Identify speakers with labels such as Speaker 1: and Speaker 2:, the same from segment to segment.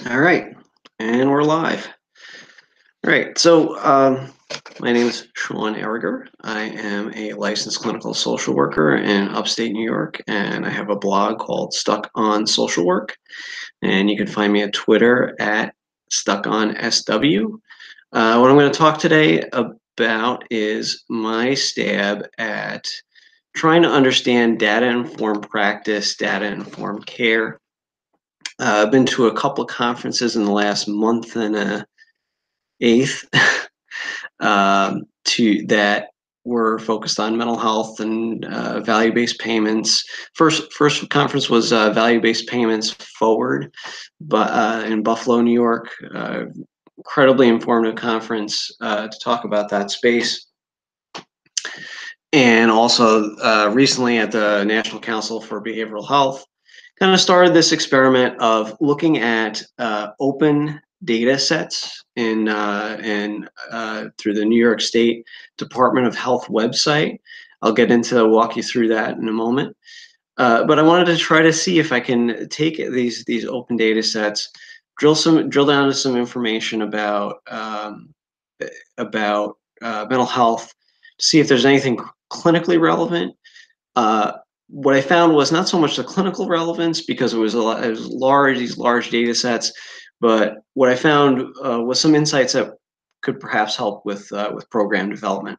Speaker 1: All right, and we're live. All right, so my name is Sean Erriger. I am a licensed clinical social worker in upstate New York, and I have a blog called Stuck on Social Work. And you can find me at Twitter at StuckOnSW. What I'm going to talk today about is my stab at trying to understand data-informed practice, data-informed care. I've been to a couple of conferences in the last month and a eighth to that were focused on mental health and value-based payments. First conference was value-based payments forward, but in Buffalo, New York. Incredibly informative conference to talk about that space. And also recently at the National Council for Behavioral Health, kind of started this experiment of looking at open data sets in through the New York State Department of Health website. I'll get into walk you through that in a moment. But I wanted to try to see if I can take these open data sets, drill down to some information about mental health, see if there's anything clinically relevant. Uh, what I found was not so much the clinical relevance because it was these large data sets, but what I found was some insights that could perhaps help with program development.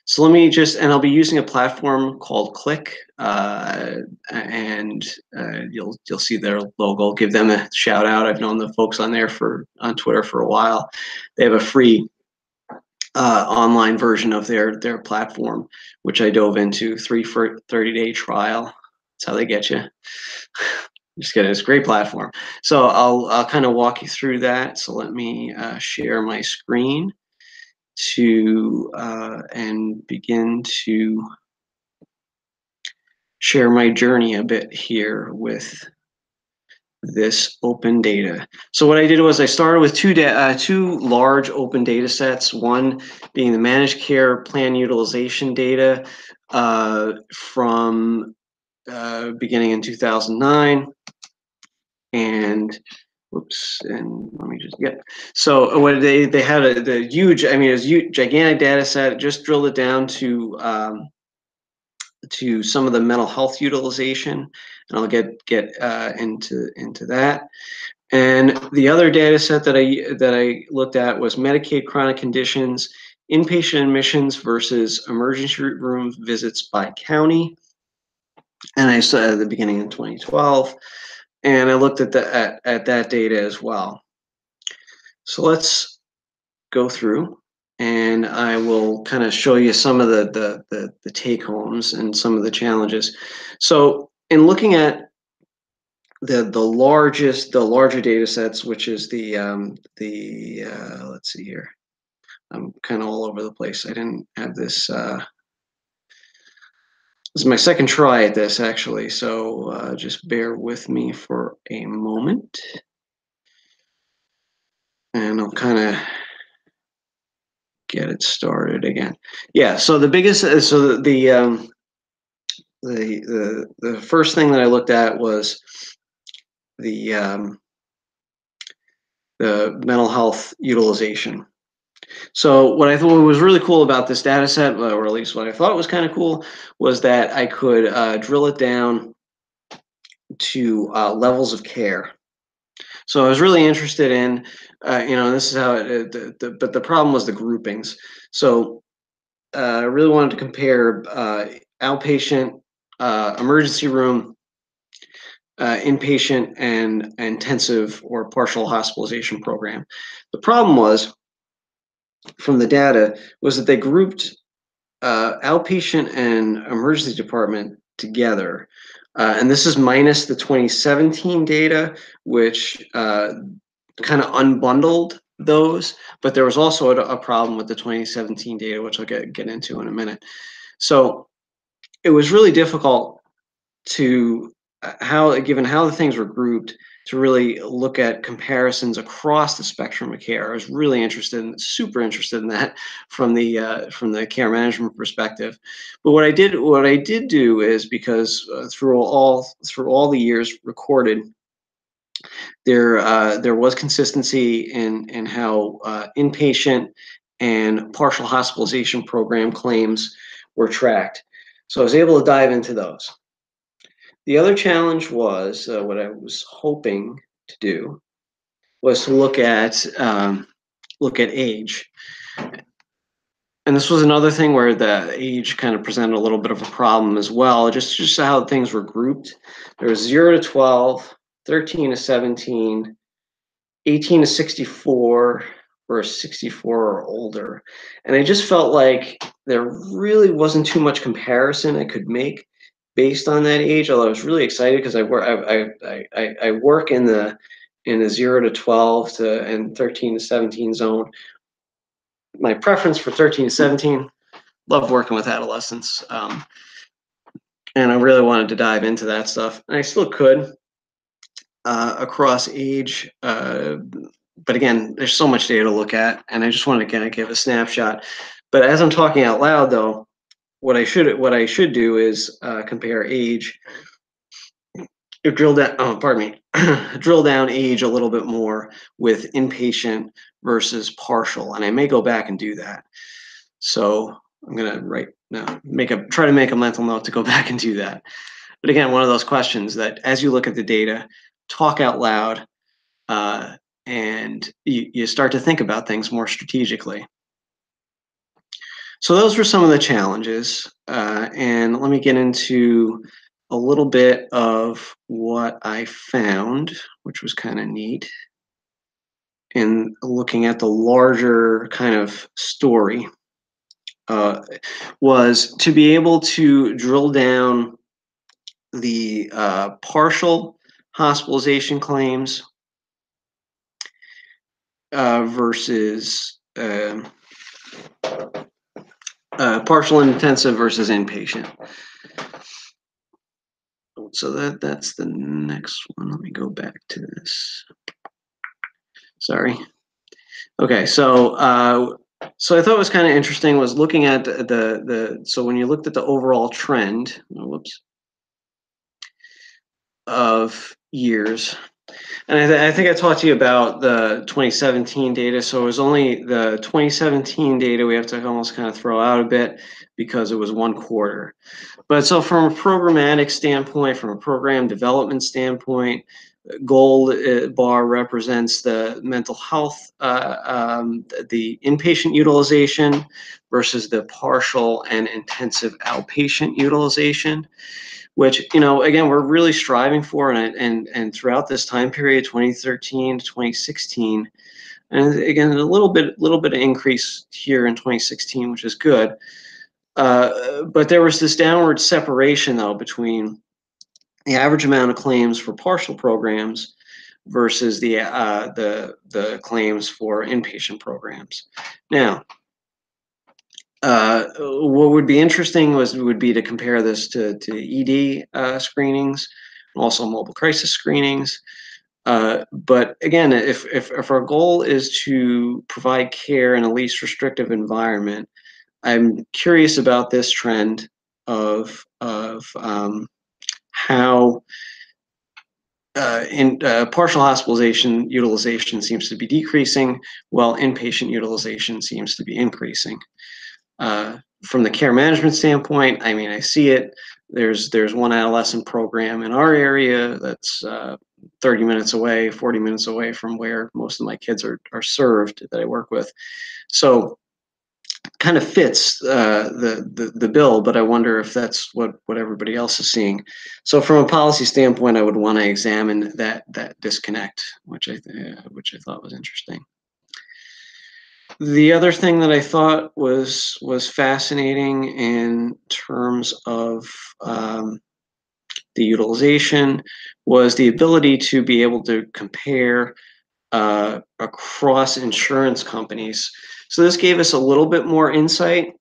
Speaker 1: So let me and I'll be using a platform called Qlik, and you'll see their logo. Give them a shout out. I've known the folks on Twitter for a while. They have a free online version of their platform, which I dove into, 30-day trial. That's how they get you. Just kidding. It's a great platform. So I'll kind of walk you through that. So let me share my screen and begin to share my journey a bit here with this open data. So what I did was I started with two large open data sets, one being the managed care plan utilization data from beginning in 2009, and let me just get. So what they had the huge, I mean, it was a huge, gigantic data set. Just drilled it down to some of the mental health utilization, and I'll get into that. And the other data set that I looked at was Medicaid chronic conditions, inpatient admissions versus emergency room visits by county. And I saw at the beginning in 2012, and I looked at that data as well. So let's go through, and I will kind of show you some of the take homes and some of the challenges. So in looking at the larger data sets, which is let's see here. I'm kind of all over the place. I didn't have this. This is my second try at this, actually. So just bear with me for a moment, and I'll kind of get it started again. Yeah. So the biggest, so the first thing that I looked at was the mental health utilization. So what I thought was really cool about this data set, or at least what I thought was kind of cool, was that I could drill it down to levels of care. So I was really interested in, this is how but the problem was the groupings. So I really wanted to compare outpatient, emergency room, inpatient, and intensive or partial hospitalization program. The problem was, from the data, was that they grouped outpatient and emergency department together. And this is minus the 2017 data, which kind of unbundled those, but there was also a problem with the 2017 data, which I'll get into in a minute. So it was really difficult to given how the things were grouped, to really look at comparisons across the spectrum of care. I was really super interested in that from the care management perspective. But what I did do is, because through all the years recorded, There was consistency in how inpatient and partial hospitalization program claims were tracked. So I was able to dive into those. The other challenge was what I was hoping to do was to look at age. And this was another thing where the age kind of presented a little bit of a problem as well, just how things were grouped. There was 0 to 12, 13 to 17, 18 to 64, or 64 or older. And I just felt like there really wasn't too much comparison I could make based on that age. Although I was really excited because I work in the 0 to 12 to and 13 to 17 zone. My preference for 13 to 17, love working with adolescents. And I really wanted to dive into that stuff. And I still could across age. But again, there's so much data to look at, and I just wanted to kind of give a snapshot. But as I'm talking out loud, though, what I should do is compare age, drill down. Oh, pardon me, drill down age a little bit more with inpatient versus partial, and I may go back and do that. So I'm gonna try to make a mental note to go back and do that. But again, one of those questions that as you look at the data, talk out loud, and you start to think about things more strategically. So those were some of the challenges, and let me get into a little bit of what I found, which was kind of neat, in looking at the larger kind of story. Was to be able to drill down the partial hospitalization claims versus partial and intensive versus inpatient. So that's the next one. Let me go back to this. Sorry. Okay, so I thought it was kind of interesting was looking at so when you looked at the overall trend, of years, and I think I talked to you about the 2017 data. So it was only the 2017 data we have to almost kind of throw out a bit because it was one quarter. But so from a programmatic standpoint, from a program development standpoint, gold bar represents the mental health, the inpatient utilization versus the partial and intensive outpatient utilization, which, again, we're really striving for, and throughout this time period, 2013 to 2016, and again, a little bit of increase here in 2016, which is good. But there was this downward separation, though, between the average amount of claims for partial programs versus the claims for inpatient programs. Now, what would be interesting would be to compare this to ED screenings, and also mobile crisis screenings. But again, if our goal is to provide care in a least restrictive environment, I'm curious about this trend of how in partial hospitalization utilization seems to be decreasing, while inpatient utilization seems to be increasing. From the care management standpoint, I mean, I see it. There's one adolescent program in our area that's 30 minutes away, 40 minutes away from where most of my kids are served that I work with. So kind of fits the bill, but I wonder if that's what everybody else is seeing. So from a policy standpoint, I would want to examine that disconnect, which I thought was interesting. The other thing that I thought was fascinating in terms of the utilization was the ability to be able to compare across insurance companies. So this gave us a little bit more insight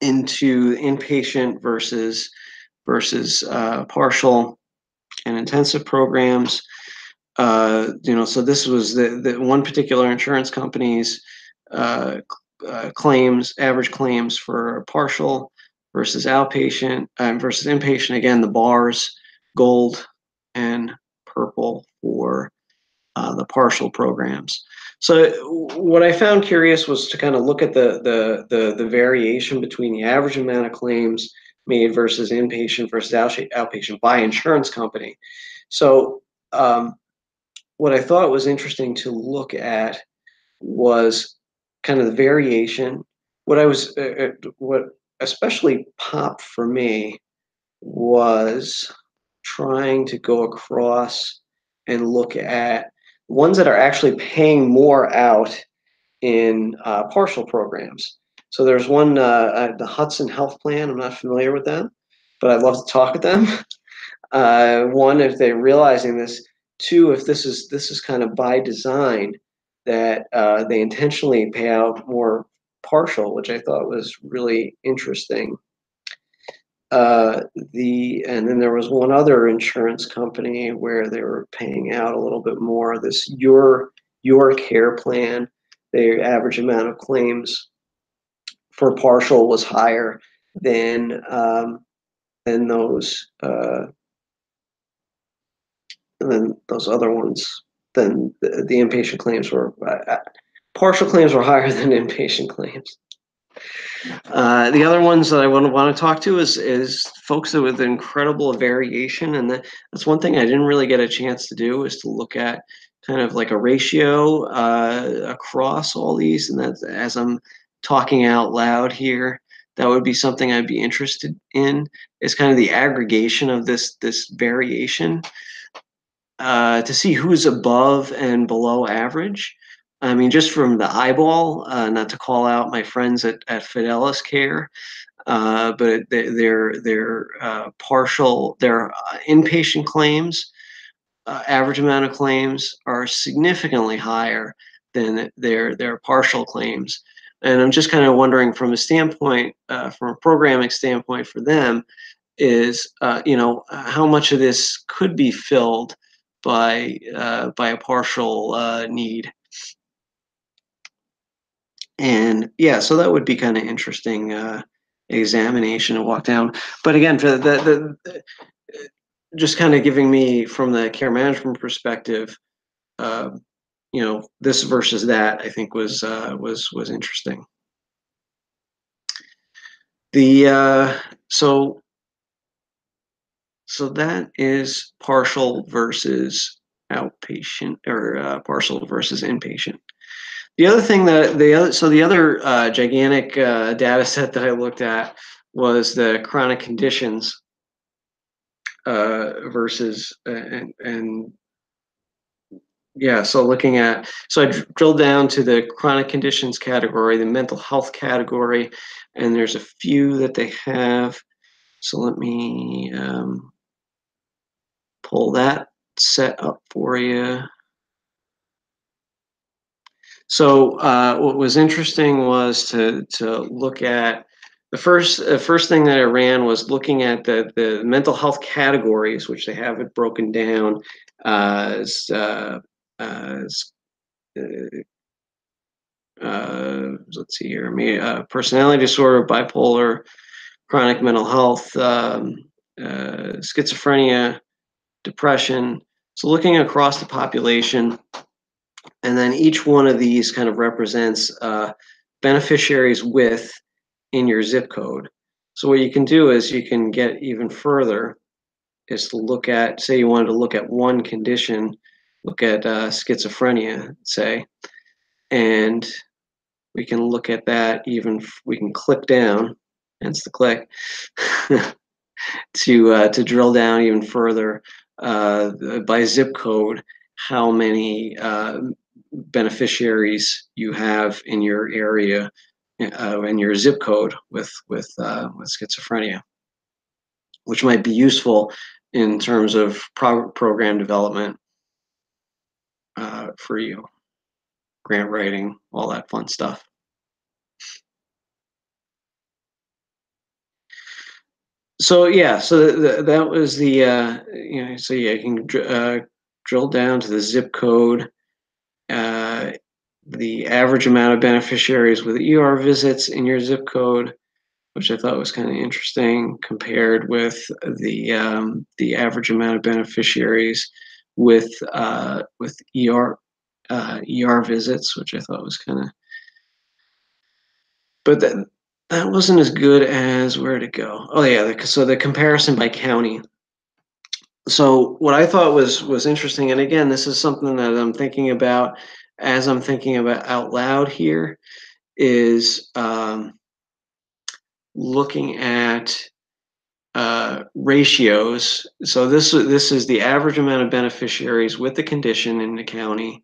Speaker 1: into inpatient versus partial and intensive programs. So this was the one particular insurance company's claims, average claims for partial versus outpatient versus inpatient. Again, the bars, gold and purple for for the partial programs. So what I found curious was to kind of look at the variation between the average amount of claims made versus inpatient versus outpatient by insurance company. So what I thought was interesting to look at was kind of the variation. What especially popped for me was trying to go across and look at ones that are actually paying more out in partial programs. So there's one, the Hudson Health Plan. I'm not familiar with them, but I'd love to talk with them. One, if they're realizing this. Two, if this is kind of by design that they intentionally pay out more partial, which I thought was really interesting. And then there was one other insurance company where they were paying out a little bit more. This your care plan, the average amount of claims for partial was higher than those other ones. Then the inpatient claims were partial claims were higher than inpatient claims. The other ones that I want to talk to is folks with incredible variation, and that's one thing I didn't really get a chance to do, is to look at kind of like a ratio across all these, and that as I'm talking out loud here, that would be something I'd be interested in, is kind of the aggregation of this variation to see who's above and below average. I mean, just from the eyeball, not to call out my friends at Fidelis Care, but their partial, their inpatient claims, average amount of claims are significantly higher than their partial claims. And I'm just kind of wondering, from a standpoint, from a programming standpoint for them, is how much of this could be filled by a partial need. And yeah, so that would be kind of interesting examination to walk down. But again, for the just kind of giving me from the care management perspective, this versus that, I think was interesting. The so that is partial versus outpatient, or partial versus inpatient. The other thing that the other gigantic data set that I looked at was the chronic conditions versus and yeah, so I drilled down to the chronic conditions category, the mental health category, and there's a few that they have. So let me pull that set up for you. So what was interesting was to look at the first thing that I ran was looking at the mental health categories, which they have it broken down as let's see here, personality disorder, bipolar, chronic mental health, schizophrenia, depression. So looking across the population, and then each one of these kind of represents beneficiaries in your zip code. So what you can do is you can get even further, is to look at, say you wanted to look at one condition, look at schizophrenia, say, and we can look at that we can click down, hence the click, to drill down even further by zip code, how many beneficiaries you have in your area, in your zip code with schizophrenia, which might be useful in terms of program development for you, grant writing, all that fun stuff. So yeah, so that was the so yeah, you can drill down to the zip code, the average amount of beneficiaries with ER visits in your zip code, which I thought was kind of interesting, compared with the average amount of beneficiaries with ER visits, which I thought was kind of, but that wasn't as good as where to go. Oh yeah, so the comparison by county. So what I thought was interesting, and again, this is something that I'm thinking about as I'm thinking about out loud here, is looking at ratios. So this is the average amount of beneficiaries with the condition in the county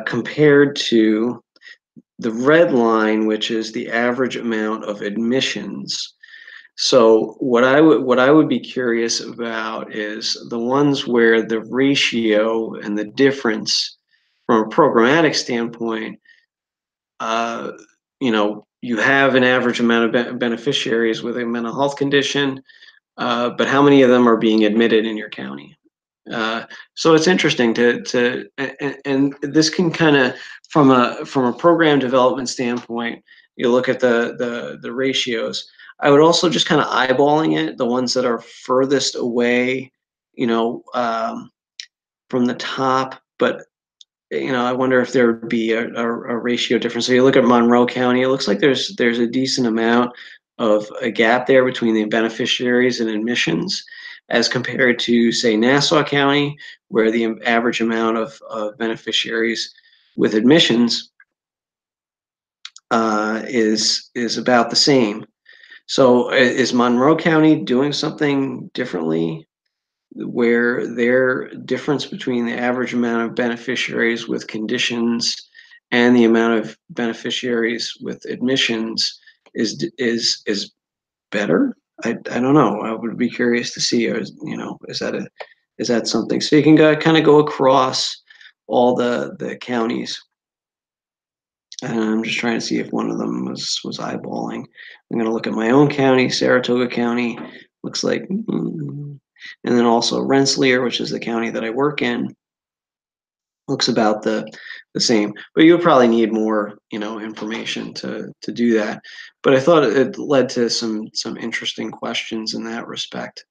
Speaker 1: compared to the red line, which is the average amount of admissions. So what I would be curious about is the ones where the ratio and the difference from a programmatic standpoint, uh, you have an average amount of beneficiaries with a mental health condition, but how many of them are being admitted in your county? So it's interesting and this can kind of from a program development standpoint, you look at the ratios. I would also just kind of eyeballing it, the ones that are furthest away, you know, from the top, but I wonder if there would be a ratio difference. So you look at Monroe County, it looks like there's a decent amount of a gap there between the beneficiaries and admissions as compared to, say, Nassau County, where the average amount of beneficiaries with admissions is about the same. So is Monroe County doing something differently where their difference between the average amount of beneficiaries with conditions and the amount of beneficiaries with admissions is better? I don't know. I would be curious to see. Or, is that something? So you can kind of go across all the counties. And I'm just trying to see if one of them was eyeballing. I'm going to look at my own county, Saratoga County. Looks like, and then also Rensselaer, which is the county that I work in, looks about the same. But you'll probably need more, information to do that. But I thought it led to some interesting questions in that respect.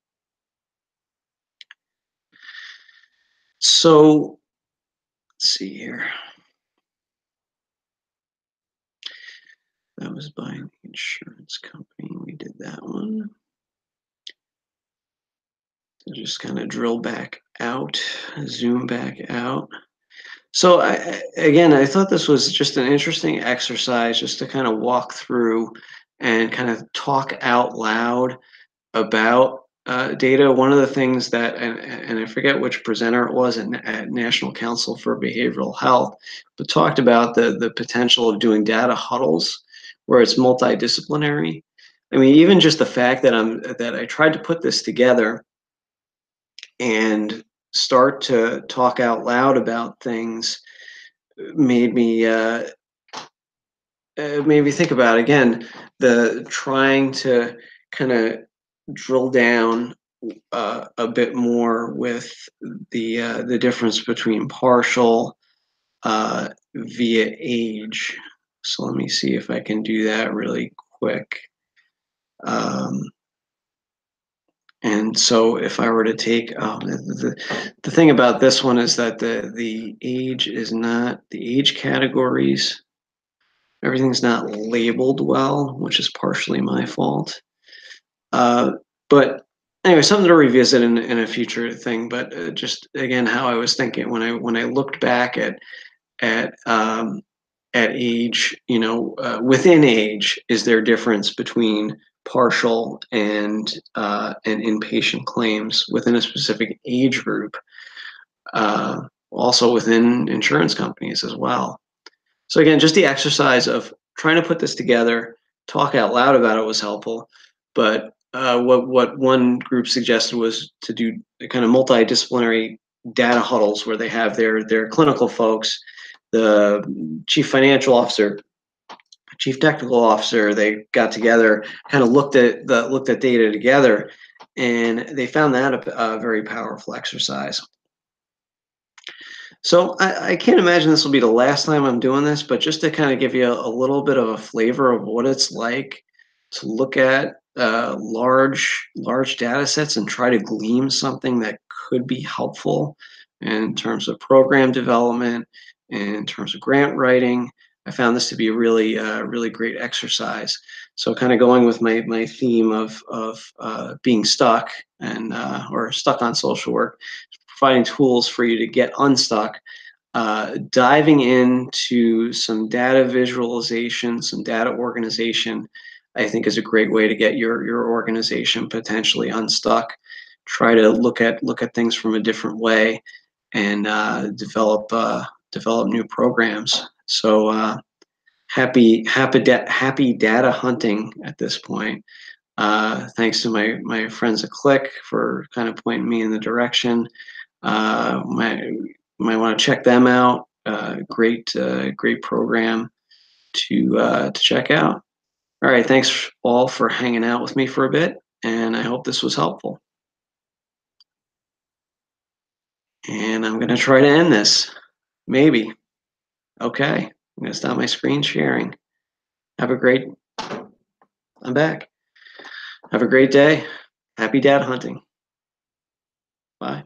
Speaker 1: So let's see here. That was by an insurance company. We did that one. So just kind of drill back out, zoom back out. So again, I thought this was just an interesting exercise just to kind of walk through and kind of talk out loud about data. One of the things that, and I forget which presenter it was at National Council for Behavioral Health, but talked about the potential of doing data huddles where it's multidisciplinary. I mean, even just the fact that I tried to put this together and start to talk out loud about things made me think about, again, the trying to kind of drill down a bit more with the difference between partial via age. So let me see if I can do that really quick. And so if I were to take, the thing about this one is that the age is not, the age categories, everything's not labeled well, which is partially my fault. But anyway, something to revisit in a future thing. But just again, how I was thinking when I looked back at age, within age, is there a difference between partial and inpatient claims within a specific age group, also within insurance companies as well. So again, just the exercise of trying to put this together, talk out loud about it was helpful. But what one group suggested was to do kind of multidisciplinary data huddles where they have their clinical folks, the chief financial officer, chief technical officer. They got together, kind of looked at data together, and they found that a very powerful exercise. So I can't imagine this will be the last time I'm doing this, but just to kind of give you a little bit of a flavor of what it's like to look at large data sets and try to glean something that could be helpful in terms of program development, in terms of grant writing. I found this to be a really great exercise. So kind of going with my theme of being stuck and or stuck on social work, providing tools for you to get unstuck, diving into some data visualization, some data organization, I think is a great way to get your organization potentially unstuck. Try to look at things from a different way and develop new programs. So happy data hunting at this point. Thanks to my friends at Qlik for kind of pointing me in the direction. Might want to check them out. Great program to check out. All right, thanks all for hanging out with me for a bit, and I hope this was helpful. And I'm gonna try to end this. Maybe. Okay. I'm gonna stop my screen sharing. Have a great. I'm back. Have a great day. Happy dad hunting. Bye.